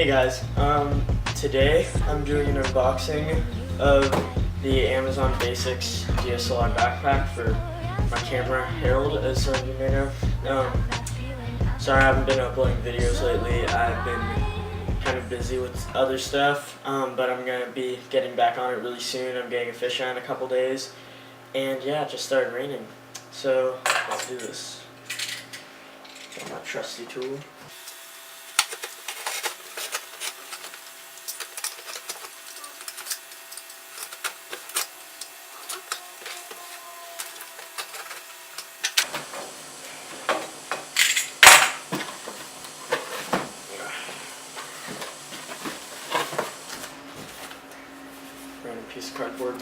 Hey guys, today I'm doing an unboxing of the Amazon Baics DSLR backpack for my camera, Harold, as some of you may know. Sorry I haven't been uploading videos lately. I've been kind of busy with other stuff, but I'm going to be getting back on it really soon. I'm getting a fisheye in a couple days, and yeah, it just started raining. So, let's do this. Got my trusty tool. Random piece of cardboard.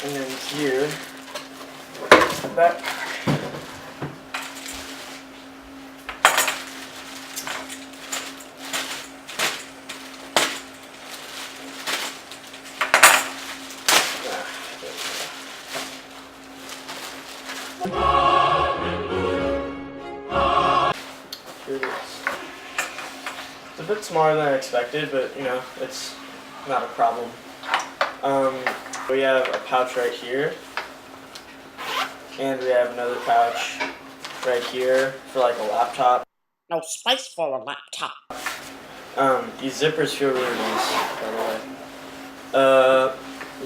And then here, the backpack. Here it is. It's a bit smaller than I expected, but you know, it's not a problem. We have a pouch right here, and we have another pouch right here for like a laptop. No space for a laptop. These zippers feel really nice, by the way.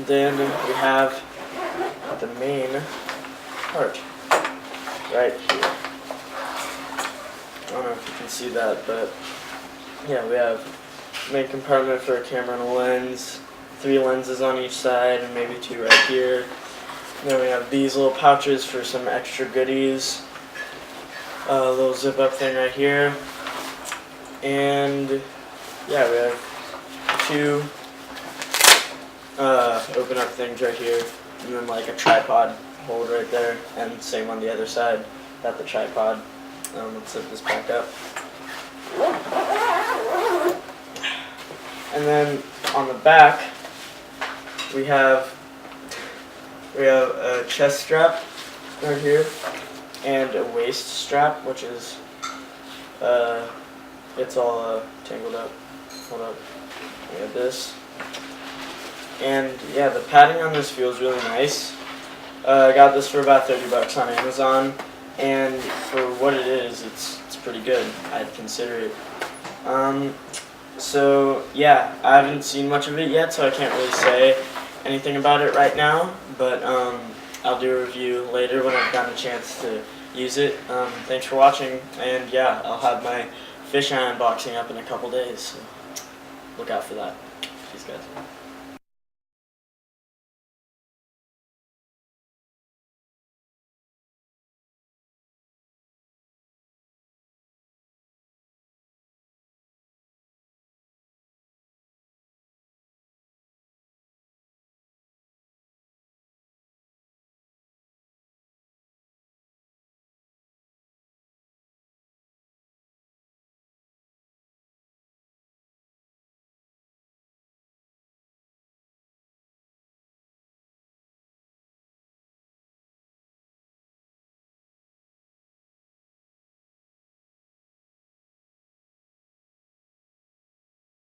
Then we have the main part right here. I don't know if you can see that, but yeah, we have the main compartment for a camera and a lens, 3 lenses on each side, and maybe 2 right here. And then we have these little pouches for some extra goodies. A little zip up thing right here. And yeah, we have 2 open up things right here. And then like a tripod hold right there. And same on the other side. Got the tripod. Let's zip this back up. And then on the back, we have a chest strap right here, and a waist strap, which is it's all tangled up. Hold up. We have this, and yeah, the padding on this feels really nice. I got this for about $30 on Amazon, and for what it is, it's pretty good. I'd consider it. So yeah, I haven't seen much of it yet, so I can't really say anything about it right now, but I'll do a review later when I've gotten a chance to use it. Thanks for watching, and yeah, I'll have my fisheye unboxing up in a couple days, so look out for that. Peace, guys.